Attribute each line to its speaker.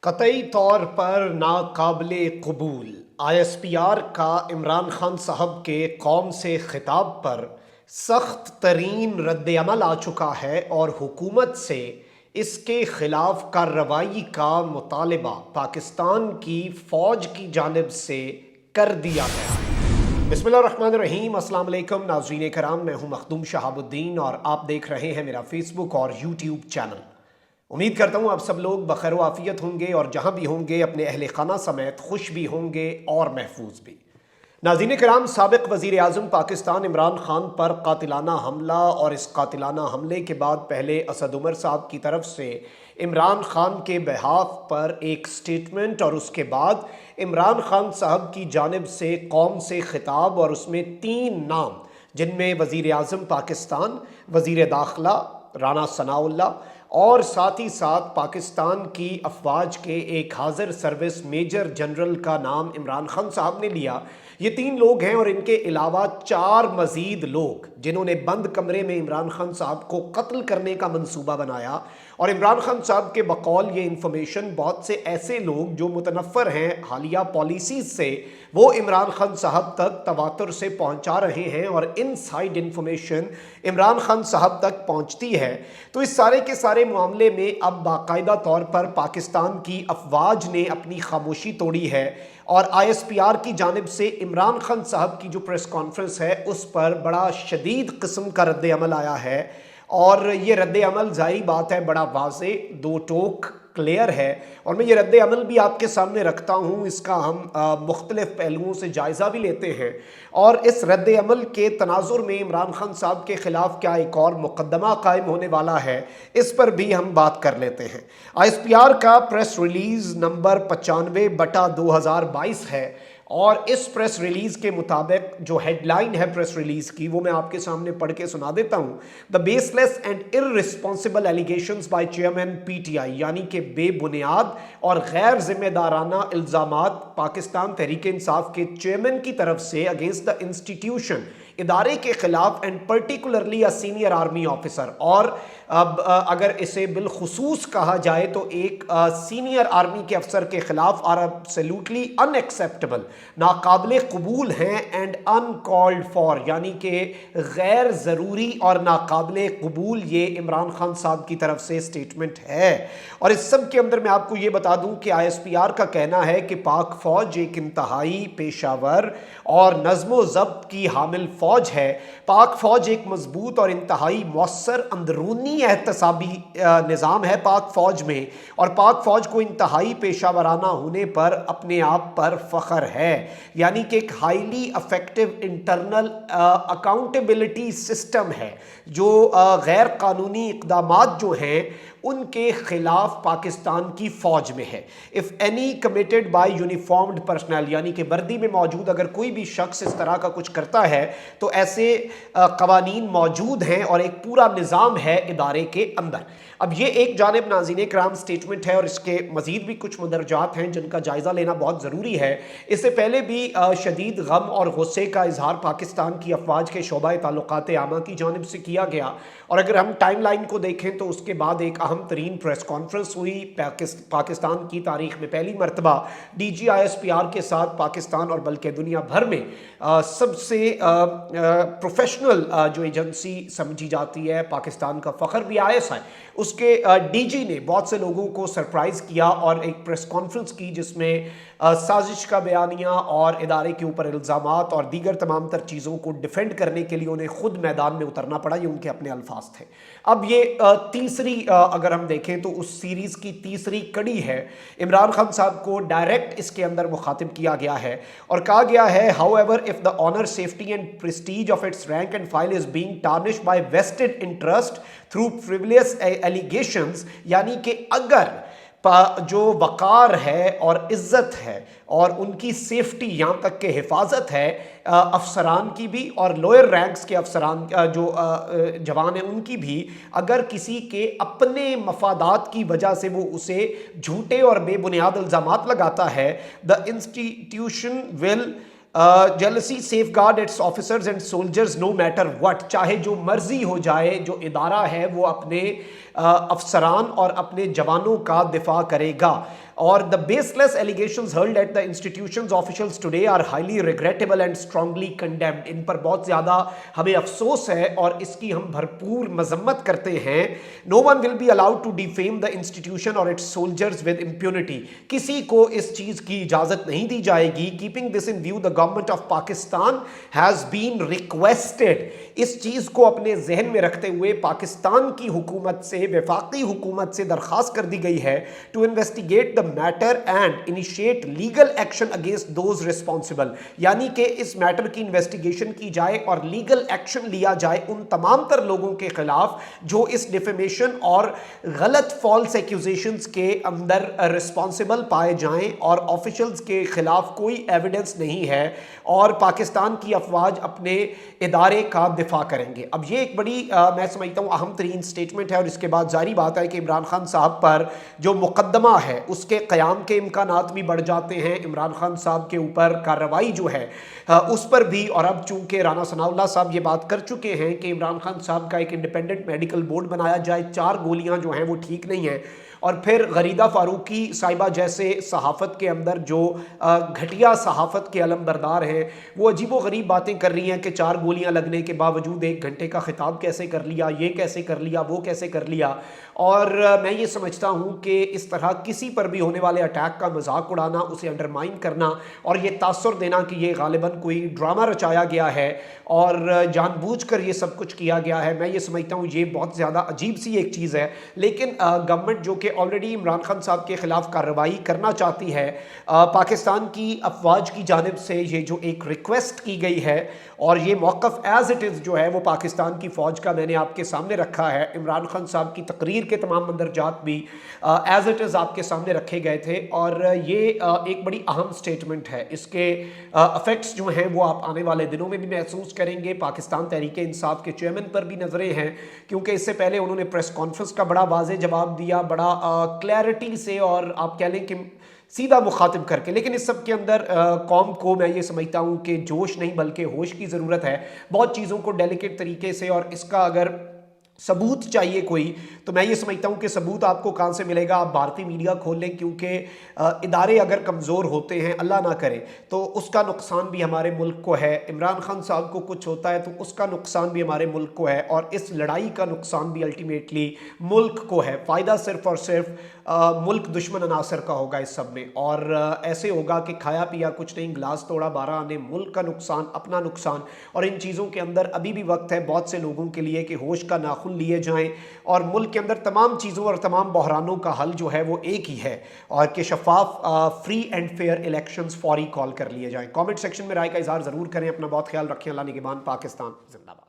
Speaker 1: कतई तौर पर नाकाबिले कबूल। ISPR का इमरान खान साहब के कौम से खिताब पर सख्त तरीन रद्द-ए-अमल आ चुका है और हुकूमत से इसके खिलाफ कार्रवाई का मुतालबा पाकिस्तान की फ़ौज की जानिब से कर दिया गया है। बिस्मिल्लाहिर्रहमानिर्रहीम, अस्सलाम वालेकुम नाज़रीन कराम, मैं हूँ मखदूम शहाबुद्दीन और आप देख रहे हैं मेरा फेसबुक और यूट्यूब चैनल। उम्मीद करता हूँ आप सब लोग बखैर व आफियत होंगे और जहाँ भी होंगे अपने अहले खाना समेत खुश भी होंगे और महफूज भी। नाज़रीन कराम, साबिक़ वज़ीर आज़म पाकिस्तान इमरान खान पर कातिलाना हमला और इस कातिलाना हमले के बाद पहले असद उमर साहब की तरफ से इमरान खान के बिहाफ पर एक स्टेटमेंट और उसके बाद इमरान खान साहब की जानिब से कौम से खिताब और उसमें 3 नाम, जिनमें वज़ीर आज़म पाकिस्तान, वज़ीर दाखिला राना सनाउल्लाह और साथ ही साथ पाकिस्तान की अफवाज के एक हाजिर सर्विस मेजर जनरल का नाम इमरान खान साहब ने लिया। ये 3 लोग हैं और इनके अलावा 4 मज़ीद लोग जिन्होंने बंद कमरे में इमरान खान साहब को कत्ल करने का मंसूबा बनाया। और इमरान खान साहब के बकौल ये इंफॉर्मेशन बहुत से ऐसे लोग जो मुतनफ़र हैं हालिया पॉलिसीज़ से, वो इमरान खान साहब तक तवातुर से पहुंचा रहे हैं और इनसाइड इंफॉर्मेशन इमरान खान साहब तक पहुंचती है। तो इस सारे के सारे मामले में अब बाकायदा तौर पर पाकिस्तान की अफवाज ने अपनी खामोशी तोड़ी है और ISPR की जानिब से इमरान खान साहब की जो प्रेस कॉन्फ्रेंस है उस पर बड़ा शदीद किस्म का रद्द अमल आया है। और ये रद्द अमल ज़ाहिर बात है बड़ा वाज़े, 2 टोक क्लियर है और मैं ये रद्द अमल भी आपके सामने रखता हूँ। इसका हम मुख्तलिफ पहलुओं से जायज़ा भी लेते हैं और इस रद्द अमल के तनाजुर में इमरान खान साहब के ख़िलाफ़ क्या एक और मुकदमा कायम होने वाला है, इस पर भी हम बात कर लेते हैं। ISPR का प्रेस रिलीज़ नंबर 95/2022 है और इस प्रेस रिलीज़ के मुताबिक जो हेडलाइन है प्रेस रिलीज़ की वो मैं आपके सामने पढ़ के सुना देता हूँ। The baseless and irresponsible allegations by chairman PTI, यानी कि बेबुनियाद और गैर जिम्मेदाराना इल्ज़ामात पाकिस्तान तहरीक इंसाफ के चेयरमैन की तरफ से अगेंस्ट द इंस्टीट्यूशन, इदारे के खिलाफ and particularly a senior army officer. और अब अगर इसे बिलखुसूस कहा जाए तो एक सीनियर आर्मी के अफसर के खिलाफ आर एब्सोल्युटली अनएक्सेप्टेबल, नाकाबिले कबूल हैं एंड अनकॉल्ड फॉर, यानी कि गैर ज़रूरी और नाकाबिले कबूल ये इमरान खान साहब की तरफ से स्टेटमेंट है। और इस सब के अंदर मैं आपको ये बता दूं कि ISPR का कहना है कि पाक फ़ौज एक इंतहाई पेशावर और नज़्म व ज़ब्त की हामिल फ़ौज है। पाक फ़ौज एक मजबूत और इंतहाई मौसर अंदरूनी एहतसाबी निज़ाम है पाक फ़ौज में और पाक फ़ौज को इंतहाई पेशावराना होने पर अपने आप पर फ़ख्र है, यानी कि एक highly effective internal accountability system है जो गैर कानूनी इक़दामात जो हैं उनके खिलाफ पाकिस्तान की फ़ौज में है। If any committed by uniformed personal, यानी कि वर्दी में मौजूद अगर कोई भी शख्स इस तरह का कुछ करता है तो ऐसे कवानीन मौजूद हैं और एक पूरा निज़ाम है इदारे के अंदर। अब ये एक जानिब नाज़रीन कराम स्टेटमेंट है और इसके मज़ीद भी कुछ मदरजात हैं जिनका जायज़ा लेना बहुत ज़रूरी है। इससे पहले भी शदीद गम और गुस्से का इजहार पाकिस्तान की अफवाज के शोबा ताल्लुकात आमा की जानिब से किया गया और अगर हम टाइम लाइन को देखें तो उसके बाद एक अहम तरीन प्रेस कॉन्फ्रेंस हुई पाकिस्तान की तारीख में पहली मरतबा DG ISPR के साथ पाकिस्तान और बल्कि दुनिया भर में सबसे प्रोफेशनल जो एजेंसी समझी जाती है, पाकिस्तान का फ़ख्र भी ISI, उसके DG ने बहुत से लोगों को सरप्राइज़ किया और एक प्रेस कॉन्फ्रेंस की जिसमें साजिश का बयानिया और इदारे के ऊपर इल्ज़ामात और दीगर तमाम तर चीज़ों को डिफेंड करने के लिए उन्हें खुद मैदान में उतरना पड़ा। ये उनके अपने अल्फाज थे। अब ये तीसरी अगर हम देखें तो उस सीरीज़ की तीसरी कड़ी है। इमरान खान साहब को डायरेक्ट इसके अंदर मुखातिब किया गया है और कहा गया है, however if the honour, safety and prestige of its rank and file is being tarnished by vested interest through frivolous allegations, यानी कि अगर जो वक़ार है और इज़्ज़त है और उनकी सेफ्टी यहाँ तक के हिफाजत है अफसरान की भी और लोअर रैंक्स के अफसरान जो जवान हैं उनकी भी, अगर किसी के अपने मफादात की वजह से वो उसे झूठे और बेबुनियाद इल्ज़ामात लगाता है, the institution will jealously safeguard its officers and soldiers no matter what, चाहे जो मर्जी हो जाए जो इदारा है वो अपने अफसरान और अपने जवानों का दिफा करेगा। اور the baseless allegations hurled at the institution's officials today are highly regrettable and strongly condemned. ان پر بہت زیادہ ہمیں افسوس ہے اور اس کی ہم بھرپور مذمت کرتے ہیں. No one will be allowed to defame the institution or its soldiers with impunity. کسی کو اس چیز کی اجازت نہیں دی جائے گی. Keeping this in view, the government of Pakistan has been requested. اس چیز کو اپنے ذہن میں رکھتے ہوئے پاکستان کی حکومت سے، وفاقی حکومت سے درخواست کر دی گئی ہے to investigate the matter and initiate legal action against those responsible. یعنی کہ اس میٹر کی انویسٹیگیشن کی جائے اور لیگل ایکشن لیا جائے ان تمام تر لوگوں کے خلاف جو اس ڈیفیمیشن اور غلط فالس ایکوزیشنز کے اندر رسپانسبل پائے جائیں اور آفیشلز کے خلاف کوئی ایویڈنس نہیں ہے اور پاکستان کی افواج اپنے ادارے کا دفاع کریں گے. اب یہ ایک بڑی میں سمجھتا ہوں اہم ترین سٹیٹمنٹ ہے اور اس کے بعد ظاہری بات ہے کہ عمران خان صاحب پر جو مقدمہ ہے اس کے قیام کے امکانات بھی بڑھ جاتے ہیں. عمران خان صاحب کے اوپر کارروائی جو ہے اس پر بھی، اور اب چونکہ رانا ثناء اللہ صاحب یہ بات کر چکے ہیں کہ عمران خان صاحب کا ایک انڈیپینڈنٹ میڈیکل بورڈ بنایا جائے، 4 گولیاں جو ہیں وہ ٹھیک نہیں ہیں، اور پھر غریدہ فاروقی صاحبہ جیسے صحافت کے اندر جو گھٹیا صحافت کے علم بردار ہیں وہ عجیب و غریب باتیں کر رہی ہیں کہ 4 گولیاں لگنے کے باوجود 1 گھنٹے کا خطاب کیسے کر لیا، یہ کیسے کر لیا، وہ کیسے کر لیا. اور میں یہ سمجھتا ہوں کہ اس طرح کسی پر بھی ہونے والے اٹیک کا مذاق اڑانا، اسے انڈرمائن کرنا اور یہ تاثر دینا کہ یہ غالباً کوئی ڈرامہ رچایا گیا ہے اور جان بوجھ کر یہ سب کچھ کیا گیا ہے، میں یہ سمجھتا ہوں یہ بہت زیادہ عجیب سی ایک چیز ہے. لیکن گورنمنٹ جو کہ آلریڈی عمران خان صاحب کے خلاف کارروائی کرنا چاہتی ہے، پاکستان کی افواج کی جانب سے یہ جو ایک ریکویسٹ کی گئی ہے اور یہ موقف ایز اٹ از جو ہے وہ پاکستان کی فوج کا میں نے آپ کے سامنے رکھا ہے. عمران خان صاحب کی تقریر کے تمام مندرجات بھی ایز اٹ از آپ کے سامنے رکھے گئے تھے اور یہ ایک بڑی اہم سٹیٹمنٹ ہے. اس کے افیکٹس جو ہیں وہ آپ آنے والے دنوں میں بھی محسوس کریں گے. پاکستان تحریک انصاف کے چیئرمین پر بھی نظریں ہیں کیونکہ اس سے پہلے انہوں نے پریس کانفرنس کا بڑا واضح جواب دیا، بڑا کلیئرٹی سے اور آپ کہہ لیں کہ سیدھا مخاطب کر کے. لیکن اس سب کے اندر قوم کو میں یہ سمجھتا ہوں کہ جوش نہیں بلکہ ہوش کی ضرورت ہے. بہت چیزوں کو ڈیلیکیٹ طریقے سے، اور اس کا اگر ثبوت چاہیے کوئی تو میں یہ سمجھتا ہوں کہ ثبوت آپ کو کہاں سے ملے گا؟ آپ بھارتی میڈیا کھول لیں، کیونکہ ادارے اگر کمزور ہوتے ہیں اللہ نہ کرے تو اس کا نقصان بھی ہمارے ملک کو ہے. عمران خان صاحب کو کچھ ہوتا ہے تو اس کا نقصان بھی ہمارے ملک کو ہے اور اس لڑائی کا نقصان بھی الٹیمیٹلی ملک کو ہے. فائدہ صرف اور صرف ملک دشمن عناصر کا ہوگا اس سب میں، اور ایسے ہوگا کہ کھایا پیا کچھ نہیں، گلاس توڑا 12 آنے، ملک کا نقصان، اپنا نقصان. اور ان چیزوں کے اندر ابھی بھی وقت ہے بہت سے لوگوں کے لیے کہ ہوش کا ناخن لیے جائیں اور ملک کے اندر تمام چیزوں اور تمام بحرانوں کا حل جو ہے وہ ایک ہی ہے، اور کہ شفاف فری اینڈ فیئر الیکشنز فوری کال کر لیے جائیں. کامنٹ سیکشن میں رائے کا اظہار ضرور کریں. اپنا بہت خیال رکھیں. اللہ نگہبان. پاکستان زندہ باد.